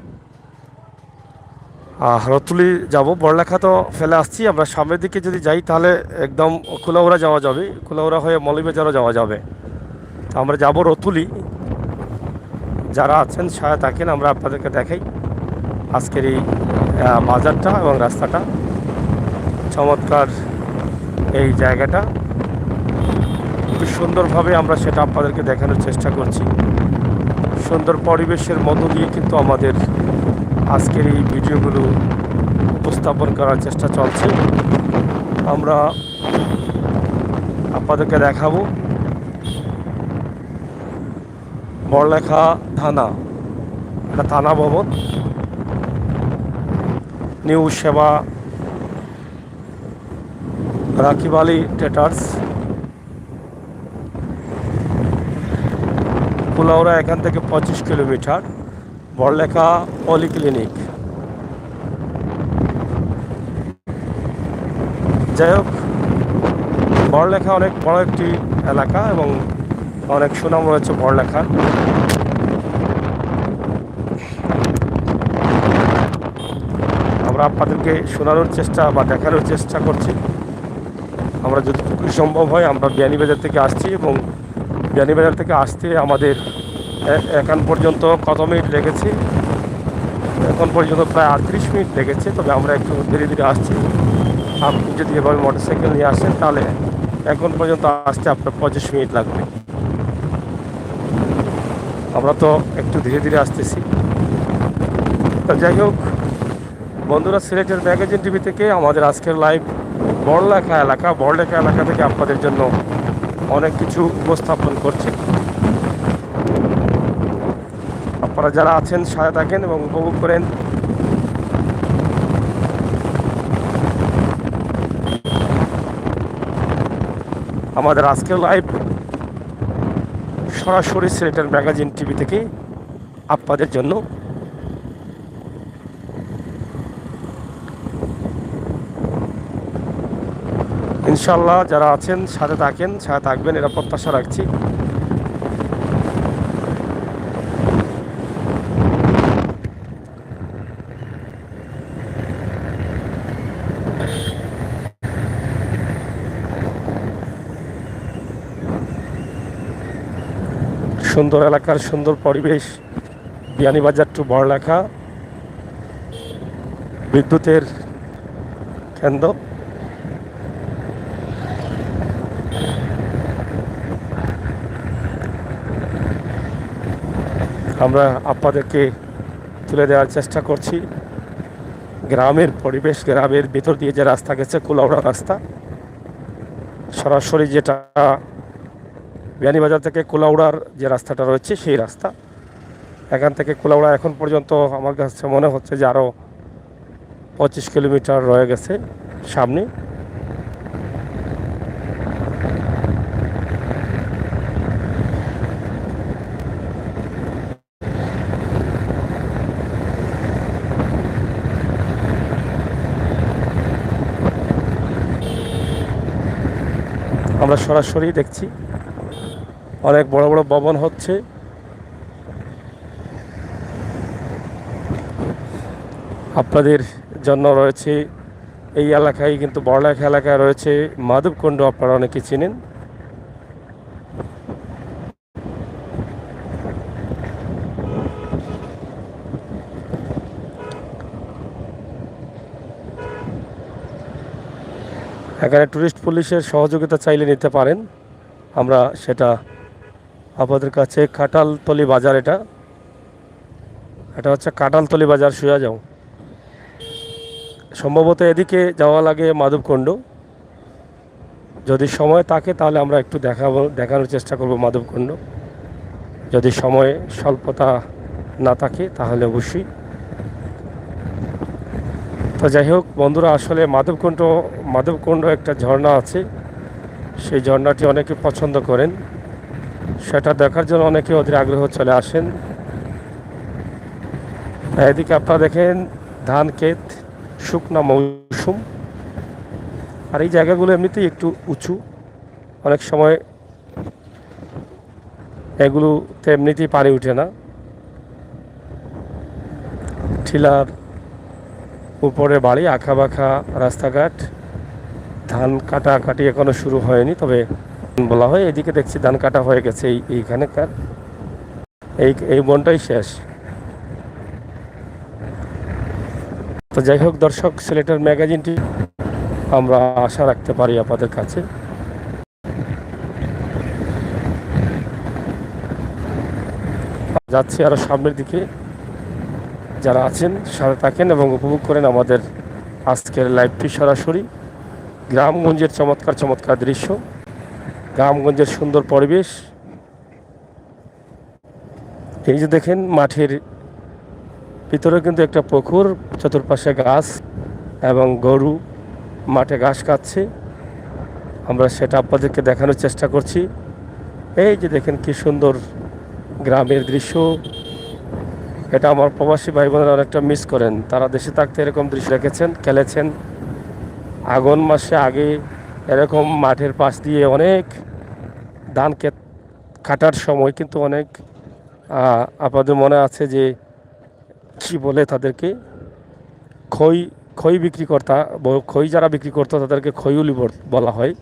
[SPEAKER 1] রতুলি যাব। বড়লেখা তো ফেলে আসছি, আমরা সামনের দিকে যদি যাই তাহলে একদম কুলাউড়া যাওয়া যাবে, কুলাউড়া হয়ে মৌলভীবাজারও যাওয়া যাবে। তো আমরা যাব রতুলি। যারা আছেন সাথে থাকেন, আমরা আপনাদেরকে দেখাই আজকের এই বাজারটা এবং রাস্তাটা। চমৎকার এই জায়গাটা, খুব সুন্দরভাবে আমরা সেটা আপনাদেরকে দেখানোর চেষ্টা করছি। সুন্দর পরিবেশের মধ্য দিয়ে কিন্তু আমাদের আজকের এই ভিডিওগুলো উপস্থাপন করার চেষ্টা চলছে। আমরা আপনাদেরকে দেখাবো বড়লেখা থানা, এটা থানা ভবন, নিউ সেবা রাকিব আলী ট্রেডার্স, কুলাউড়া এখান থেকে 25 কিলোমিটার। বড়লেখা পলিক্লিনিক। যাই হোক, বড়লেখা অনেক বড় একটি এলাকা এবং অনেক সুনাম রয়েছে বড়লেখার। আমরা আপনাদেরকে শোনানোর চেষ্টা বা দেখানোর চেষ্টা করছি। আমরা যতটুকু সম্ভব হয় আমরা বিয়ানীবাজার থেকে আসছি, এবং বিয়ানীবাজার থেকে আসতে আমাদের এখন পর্যন্ত কত মিনিট লেগেছে? এখন পর্যন্ত প্রায় 38 মিনিট লেগেছে। তবে আমরা একটু ধীরে ধীরে আসছি। আপনি যদি এভাবে মোটরসাইকেল নিয়ে আসেন তাহলে এখন পর্যন্ত আসতে আপনার 25 মিনিট লাগবে। আমরা তো একটু ধীরে ধীরে আসতেছি। তো যাই হোক বন্ধুরা, সিলেটের ম্যাগাজিন টিভি থেকে আমাদের আজকের লাইভ বড়লেখা এলাকা থেকে আপনাদের জন্য অনেক কিছু উপস্থাপন করছে। আপনারা যারা আছেন সাথে থাকেন এবং উপভোগ করেন। আমাদের আজকের লাইভ সরাসরি সিলেটের ম্যাগাজিন টিভি থেকে আপনাদের জন্য। ইনশাল্লাহ যারা আছেন সাথে থাকবেন এটা প্রত্যাশা রাখছি। সুন্দর এলাকার সুন্দর পরিবেশ, বিয়ানীবাজার টু বড়লেখা, বিদ্যুতের কেন্দ্র। আমরা আপনাদেরকে তুলে দেওয়ার চেষ্টা করছি গ্রামের পরিবেশ, গ্রামের ভিতর দিয়ে যে রাস্তা গেছে, কুলাউড়া রাস্তা, সরাসরি যেটা বিয়ানীবাজার থেকে কুলাউড়ার যে রাস্তাটা রয়েছে সেই রাস্তা। এখান থেকে কুলাউড়া এখন পর্যন্ত আমার কাছে মনে হচ্ছে যে আরও 25 কিলোমিটার রয়ে গেছে সামনে। আমরা সরাসরি দেখছি অনেক বড় বড় ভবন হচ্ছে। আপনাদের জন্য রয়েছে এই এলাকায়, কিন্তু বড়লেখা এলাকায় রয়েছে মাধবকুণ্ড, আপনারা অনেকে চিনেন। এখানে টুরিস্ট পুলিশের সহযোগিতা চাইলে নিতে পারেন, আমরা সেটা আপনাদের কাছে। কাঁঠালতলি বাজার, এটা হচ্ছে কাঁঠালতলি বাজার, শুয়া যাও। সম্ভবত এদিকে যাওয়া লাগে মাধবকুণ্ড। যদি সময় থাকে তাহলে আমরা একটু দেখানোর চেষ্টা করব মাধবকুণ্ড। যদি সময় স্বল্পতা না থাকে তাহলে অবশ্যই। তো যাই হোক বন্ধুরা, আসলে মাধবকুণ্ড একটা ঝর্ণা আছে। সেই ঝর্ণাটি অনেকে পছন্দ করেন, সেটা দেখার জন্য অনেকে ওদের আগ্রহ চলে আসেন। এদিকে আপনারা দেখেন ধান ক্ষেত, শুকনা মৌসুম। আর এই জায়গাগুলো এমনিতেই একটু উঁচু, অনেক সময় এগুলোতে এমনিতেই পানি উঠে না। টিলার উপরে বাড়ি, আঁকাবাঁকা রাস্তাঘাট, ধান কাটাকাটি এখনো শুরু হয়নি, তবে বলা হয়। এদিকে দেখছি ধান কাটা হয়ে গেছে, এইখানেকার এই বনটাই শেষ। তো যাই হোক দর্শক, সিলেটের ম্যাগাজিনটি আমরা আশা রাখতে পারি আপনাদের কাছে। যাচ্ছি আরও সামনের দিকে। যারা আছেন সাথে থাকেন এবং উপভোগ করেন আমাদের আজকের লাইভটি। সরাসরি গ্রামগঞ্জের চমৎকার দৃশ্য, গ্রামগঞ্জের সুন্দর পরিবেশ। এই যে দেখেন মাঠের ভিতরে কিন্তু একটা পুকুর, চতুর্পাশে গাছ এবং গরু মাঠে ঘাস খাচ্ছে। আমরা সেটা আপনাদেরকে দেখানোর চেষ্টা করছি। এই যে দেখেন কি সুন্দর গ্রামের দৃশ্য। এটা আমার প্রবাসী ভাই বোনেরা অনেকটা মিস করেন। তারা দেশে থাকতে এরকম দৃশ্য রেখেছেন, খেলেছেন। আগুন মাসে আগে এরকম মাঠের পাশ দিয়ে অনেক ধান কাটার সময় কিন্তু অনেক আপনাদের মনে আছে যে কি বলে তাদেরকে, খই খই বিক্রি করতা, খই যারা বিক্রি করতো তাদেরকে খইউলি বলা হয়,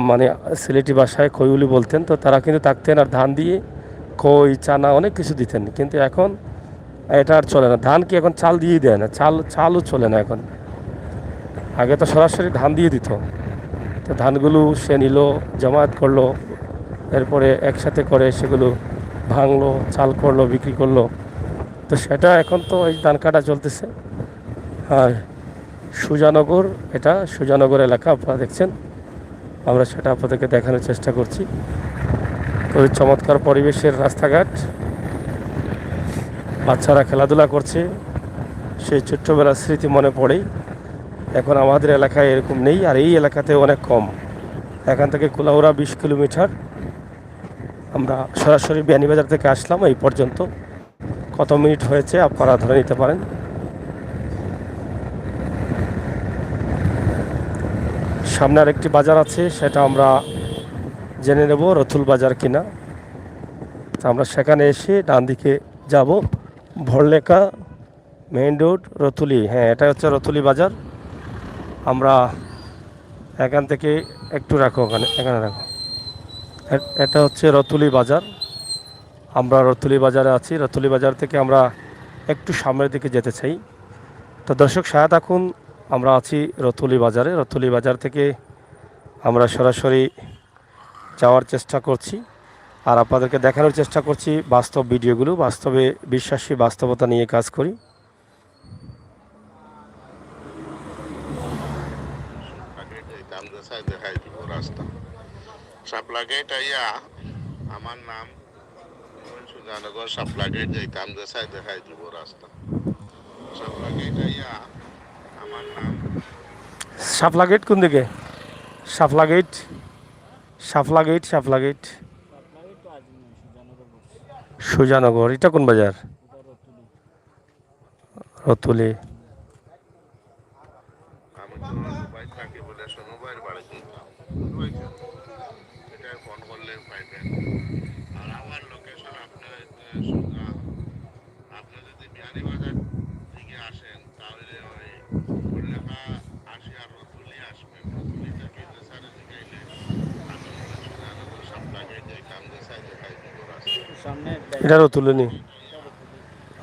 [SPEAKER 1] মানে সিলেটি ভাষায় খইউলি বলতেন। তো তারা কিন্তু থাকতেন আর ধান দিয়ে খই চানা অনেক কিছু দিতেন। কিন্তু এখন এটা আর চলে না। ধান কি এখন চাল দিয়েই দেয় না, চালও চলে না এখন। আগে তো সরাসরি ধান দিয়ে দিত। তো ধানগুলো সে নিল, জমায়েত করলো, এরপরে একসাথে করে সেগুলো ভাঙলো, চাল করলো, বিক্রি করলো। তো সেটা এখন তো এই ধান কাটা চলতেছে। আর সুজানগর, এটা সুজানগর এলাকা আপনারা দেখছেন, আমরা সেটা আপনাদেরকে দেখানোর চেষ্টা করছি। খুবই চমৎকার পরিবেশের রাস্তাঘাট, বাচ্চারা খেলাধুলা করছে, সেই ছোট্টবেলার স্মৃতি মনে পড়েই। এখন আমাদের এলাকায় এরকম নেই, আর এই এলাকাতে অনেক কম। এখান থেকে কুলাউড়া 20 কিলোমিটার। আমরা সরাসরি বিয়ানীবাজার থেকে আসলাম এই পর্যন্ত। কত মিনিট হয়েছে আপনারা ধরে নিতে পারেন। সামনে আরেকটি বাজার আছে, সেটা আমরা জেনে নেব রতুল বাজার কিনা। তো আমরা সেখানে এসে ডান দিকে যাব, ভরলেখা মেইন রোড রতুলি। হ্যাঁ, এটা হচ্ছে রতুলি বাজার। আমরা এখান থেকে একটু রাখো, এখানে রাখো। এটা হচ্ছে রতুলি বাজার। আমরা রতুলি বাজারে আছি। রতুলি বাজার থেকে আমরা একটু সামনের দিকে যেতে চাই। তো দর্শক সাথে থাকুন, আমরা আছি রতুলি বাজারে। রতুলি বাজার থেকে আমরা সরাসরি যাওয়ার চেষ্টা করছি, আর আপনাদেরকে দেখানোর চেষ্টা করছি বাস্তব ভিডিওগুলো। বাস্তবে বিশ্বাসী, বাস্তবতা নিয়ে কাজ করি।
[SPEAKER 2] আমার নাম সুজানগর সাপ্লাগেট যাইতাম, দেশাই দেখাই দিব রাস্তা। সাপ্লাগেট আইয়া আমার নাম।
[SPEAKER 1] শাপলা গেট কোন দিকে? শাপলা গেট, শাপলা গেট, শাপলা গেট, সুজানগর। এটা কোন বাজার? রতুলি।
[SPEAKER 2] আমি তো দুবাই থাকি বলে সোনুবাইয়ের বাড়ি যেতাম। এটা ফোন করলে পাইবেন। আর আমার লোকেশন আপনার সোজা, আপনি যদি বিয়ানীবাজার থেকে আসেন তাহলে ওই লেখা আসি আর রতুলি আসবেন। রতুলি থেকে দেশারে দিকাইলে আমি সুজানগর সাপ্লাগে যাইতাম, দেশাই দেখাই দিব রাস্তা।
[SPEAKER 1] এটা রতুলি নি,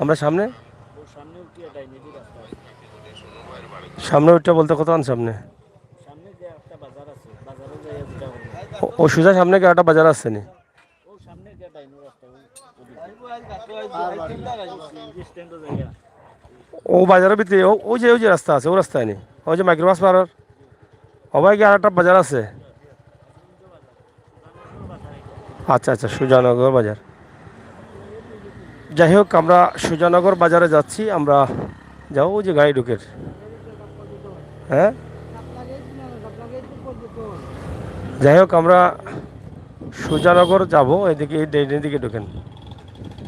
[SPEAKER 1] আমরা সামনে সামনে ওইটা বলতে কত সামনে? ও সোজা সামনে কি একটা বাজার আছে নি? ও বাজারের ভিতরে ওই যে রাস্তা আছে, ও রাস্তায় নি, ওই যে মাইক্রোবাস পাড়ার ওবাই কি আর একটা বাজার আছে? আচ্ছা আচ্ছা, সুজানগর বাজার। যাই হোক, আমরা সুজানগর বাজারে যাচ্ছি। আমরা যাও, ওই যে গাড়ি ঢুকের। হ্যাঁ, যাই হোক, আমরা সুজানগর যাব, এদিকে এদিকে ঢুকেন।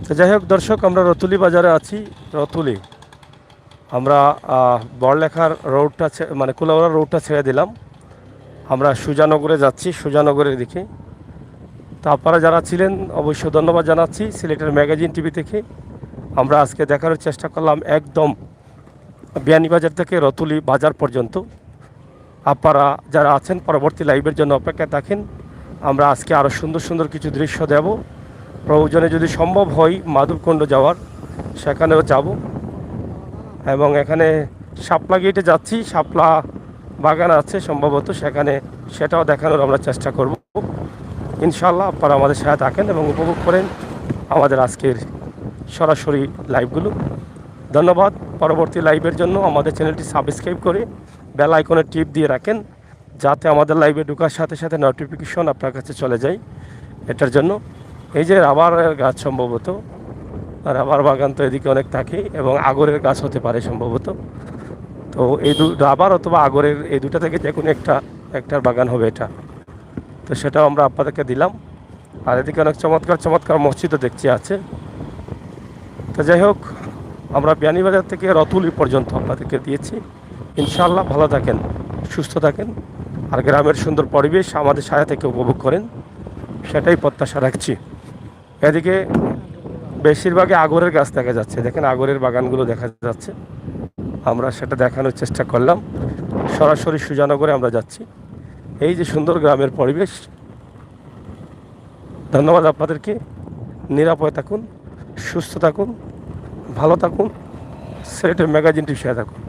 [SPEAKER 1] তো যাই হোক দর্শক, আমরা রতুলি বাজারে আছি। রতুলি আমরা বড়লেখার রোডটা, মানে কুলাউড়া রোডটা ছেড়ে দিলাম। আমরা সুজানগরে যাচ্ছি, সুজানগরের দিকে। তো আপনারা যারা ছিলেন অবশ্যই ধন্যবাদ জানাচ্ছি সিলেটের ম্যাগাজিন টিভি থেকে। আমরা আজকে দেখানোর চেষ্টা করলাম একদম বিয়ানীবাজার থেকে রতুলি বাজার পর্যন্ত। আপনারা যারা আছেন পরবর্তী লাইভের জন্য অপেক্ষায় থাকেন। আমরা আজকে আরও সুন্দর সুন্দর কিছু দৃশ্য দেব। প্রয়োজনে যদি সম্ভব হয় মাধবকুণ্ড যাওয়ার, সেখানেও যাব। এবং এখানে শাপলা গেটে যাচ্ছি, শাপলা বাগান আছে সম্ভবত সেখানে, সেটাও দেখানোর আমরা চেষ্টা করব ইনশাআল্লাহ। আপনারা আমাদের সাথে থাকেন এবং উপভোগ করেন আমাদের আজকের সরাসরি লাইভগুলো। ধন্যবাদ। পরবর্তী লাইভের জন্য আমাদের চ্যানেলটি সাবস্ক্রাইব করে বেল আইকনে টিপ দিয়ে রাখেন, যাতে আমাদের লাইভে ঢোকার সাথে সাথে নোটিফিকেশন আপনার কাছে চলে যায়। এটার জন্য এই যে রাবারের গাছ, সম্ভবত রাবার বাগান তো এদিকে অনেক থাকে, এবং আগরের গাছ হতে পারে সম্ভবত। তো এই রাবার অথবা আগরের এই দুটা থেকে যে কোনো একটার বাগান হবে এটা। তো সেটাও আমরা আপনাদেরকে দিলাম। আর এদিকে অনেক চমৎকার চমৎকার মসজিদও দেখছি আছে। তো যাই হোক, আমরা বিয়ানীবাজার থেকে রতুলি পর্যন্ত আপনাদেরকে দিয়েছি। ইনশাআল্লাহ ভালো থাকেন, সুস্থ থাকেন, আর গ্রামের সুন্দর পরিবেশ আমাদের সাথে থেকে উপভোগ করেন, সেটাই প্রত্যাশা রাখছি। এদিকে বেশিরভাগই আগরের গাছ দেখা যাচ্ছে, দেখেন আগরের বাগানগুলো দেখা যাচ্ছে। আমরা সেটা দেখানোর চেষ্টা করলাম। সরাসরি সুজানগরে আমরা যাচ্ছি। এই যে সুন্দর গ্রামের পরিবেশ। ধন্যবাদ আপনাদেরকে। নিরাপদে থাকুন, সুস্থ থাকুন, ভালো থাকুন, সিলেটের ম্যাগাজিনটির সাথে থাকুন।